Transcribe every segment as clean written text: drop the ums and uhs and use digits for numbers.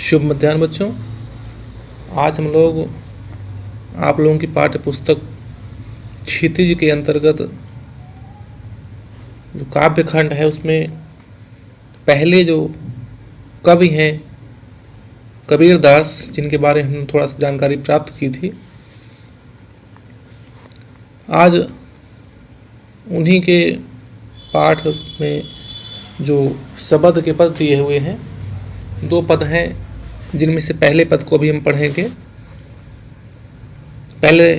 शुभ मध्याह्न बच्चों। आज हम लोग आप लोगों की पाठ्य पुस्तक क्षितिज के अंतर्गत जो काव्य खंड है उसमें पहले जो कवि हैं कबीरदास, जिनके बारे में हमने थोड़ा सा जानकारी प्राप्त की थी, आज उन्हीं के पाठ में जो शब्द के पद दिए हुए हैं, 2 पद हैं जिनमें से पहले पद को भी हम पढ़ेंगे। पहले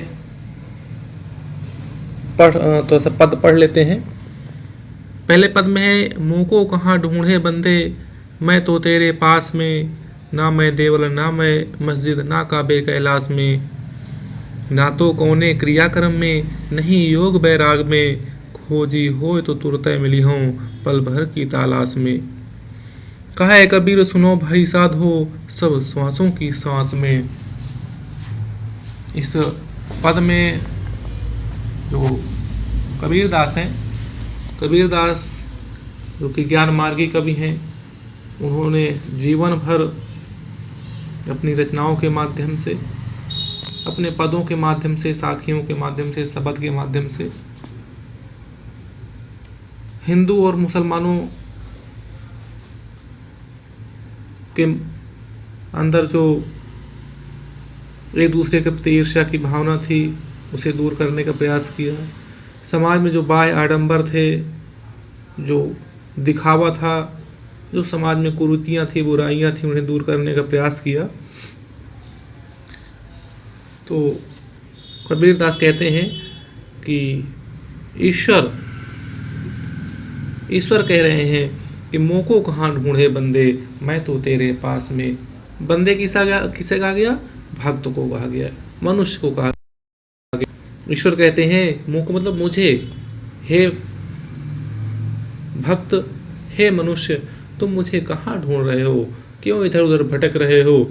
तो सब पद पढ़ लेते हैं। पहले पद में है, मुँह को कहाँ ढूंढे बंदे, मैं तो तेरे पास में, ना मैं देवल ना मैं मस्जिद, ना काबे कैलाश में, ना तो कौने क्रियाक्रम में, नहीं योग बैराग में, खोजी हो तो तुरत मिली हों पल भर की तलाश में। कहा है कबीर सुनो भाई साधो, सब श्वासों की सांस में। इस पद में जो कबीरदास हैं, कबीरदास जो कि ज्ञान मार्गी कवि हैं, उन्होंने जीवन भर अपनी रचनाओं के माध्यम से, अपने पदों के माध्यम से, साखियों के माध्यम से, शब्द के माध्यम से हिंदू और मुसलमानों के अंदर जो एक दूसरे के प्रति ईर्ष्या की भावना थी उसे दूर करने का प्रयास किया। समाज में जो बाह्य आडंबर थे, जो दिखावा था, जो समाज में कुरीतियाँ थी, बुराइयाँ थी, उन्हें दूर करने का प्रयास किया। तो कबीरदास कहते हैं कि ईश्वर कह रहे हैं कि मुँह को कहाँ ढूंढे बंदे, मैं तो तेरे पास में। बंदे किसे कहा गया? भक्त को कहा गया, मनुष्य को कहा गया। ईश्वर कहते हैं मुँह को मतलब मुझे, हे भक्त, हे मनुष्य, तुम मुझे कहाँ ढूंढ रहे हो, क्यों इधर उधर भटक रहे हो?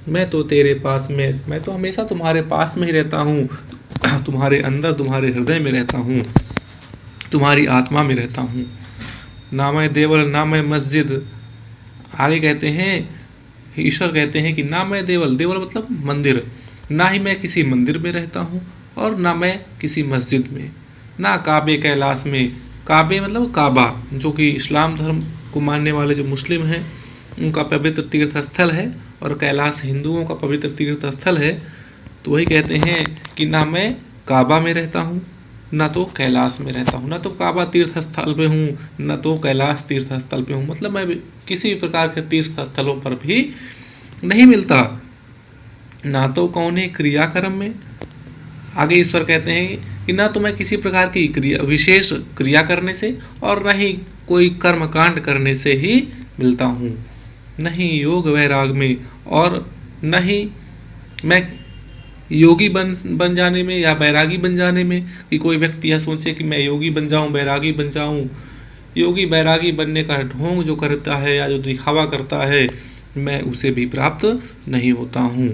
मैं तो तेरे पास में, मैं तो हमेशा तुम्हारे पास में ही रहता हूँ, तुम्हारे अंदर, तुम्हारे हृदय में रहता हूँ, तुम्हारी आत्मा में रहता हूँ। ना मैं देवल ना मैं मस्जिद। आगे कहते हैं, ईश्वर कहते हैं कि ना मैं देवल, देवल मतलब मंदिर, ना ही मैं किसी मंदिर में रहता हूँ और ना मैं किसी मस्जिद में, ना काबे कैलाश में। काबे मतलब काबा, जो कि इस्लाम धर्म को मानने वाले जो मुस्लिम हैं उनका पवित्र तीर्थ स्थल है, और कैलाश हिंदुओं का पवित्र तीर्थ स्थल है। तो वही कहते हैं कि ना मैं काबा में रहता हूँ, ना तो कैलाश में रहता हूँ, ना तो काबा तीर्थ स्थल पे हूँ, ना तो कैलाश तीर्थ स्थल पे हूँ। मतलब मैं किसी भी प्रकार के तीर्थ स्थलों पर भी नहीं मिलता, ना तो कौने क्रियाक्रम में। आगे ईश्वर कहते हैं कि ना तो मैं किसी प्रकार की विशेष क्रिया करने से, और न ही कोई कर्म कांड करने से ही मिलता हूँ, नहीं योग वैराग में, और न ही मैं योगी बन जाने में या बैरागी बन जाने में, कि कोई व्यक्ति यह सोचे कि मैं योगी बन जाऊं, बैरागी बन जाऊं। योगी बैरागी बनने का ढोंग जो करता है या जो दिखावा करता है, मैं उसे भी प्राप्त नहीं होता हूँ।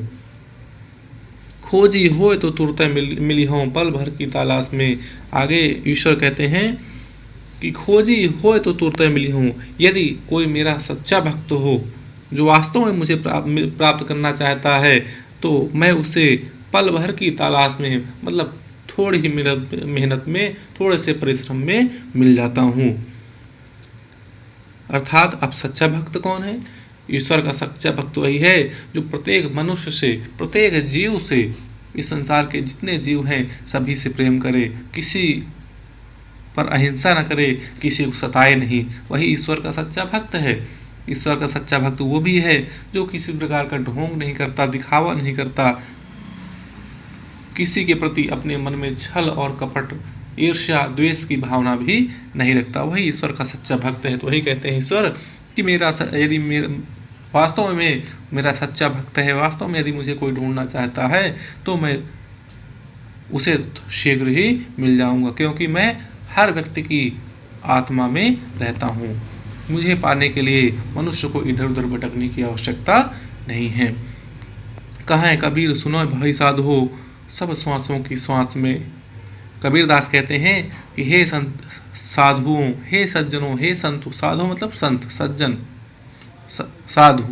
खोजी हो तो तुरंत मिली हों पल भर की तलाश में। आगे ईश्वर कहते हैं कि खोजी हो तो तुरंत मिली हूँ। यदि कोई मेरा सच्चा भक्त हो, जो वास्तव में मुझे प्राप्त करना चाहता है, तो मैं उसे पल भर की तलाश में, मतलब थोड़ी ही मेहनत में, थोड़े से परिश्रम में मिल जाता हूँ। अर्थात अब सच्चा भक्त कौन है? ईश्वर का सच्चा भक्त वही है जो प्रत्येक मनुष्य से, प्रत्येक जीव से, इस संसार के जितने जीव हैं सभी से प्रेम करे, किसी पर अहिंसा न करे, किसी को सताए नहीं। वही ईश्वर का सच्चा भक्त है। ईश्वर का सच्चा भक्त वो भी है जो किसी प्रकार का ढोंग नहीं करता, दिखावा नहीं करता, किसी के प्रति अपने मन में छल और कपट, ईर्ष्या, द्वेष की भावना भी नहीं रखता। वही ईश्वर का सच्चा भक्त है। तो वही कहते हैं ईश्वर कि यदि वास्तव में मेरा सच्चा भक्त है, वास्तव में यदि मुझे कोई ढूंढना चाहता है, तो मैं उसे शीघ्र ही मिल जाऊंगा, क्योंकि मैं हर व्यक्ति की आत्मा में रहता हूँ। मुझे पाने के लिए मनुष्य को इधर उधर भटकने की आवश्यकता नहीं है। कहाँ है कबीर सुनो भाई साधो, सब श्वासों की श्वास में। कबीरदास कहते हैं कि हे संत साधुओं, हे सज्जनों, हे संतों। साधु मतलब संत, सज्जन, साधु।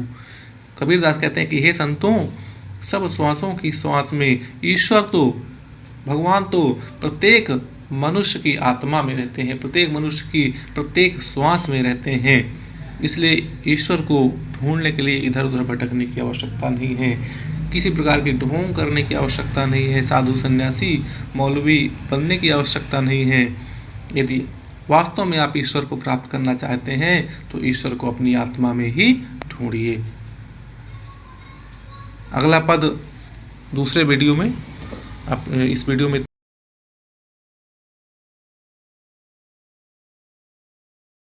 कबीरदास कहते हैं कि हे संतों, सब श्वासों की श्वास में ईश्वर तो, भगवान तो प्रत्येक मनुष्य की आत्मा में रहते हैं, प्रत्येक मनुष्य की प्रत्येक श्वास में रहते हैं। इसलिए ईश्वर को ढूंढने के लिए इधर उधर भटकने की आवश्यकता नहीं है, किसी प्रकार की ढोंग करने की आवश्यकता नहीं है, साधु सन्यासी मौलवी बनने की आवश्यकता नहीं है। यदि वास्तव में आप ईश्वर को प्राप्त करना चाहते हैं तो ईश्वर को अपनी आत्मा में ही ढूंढिए। अगला पद दूसरे वीडियो में, आप इस वीडियो में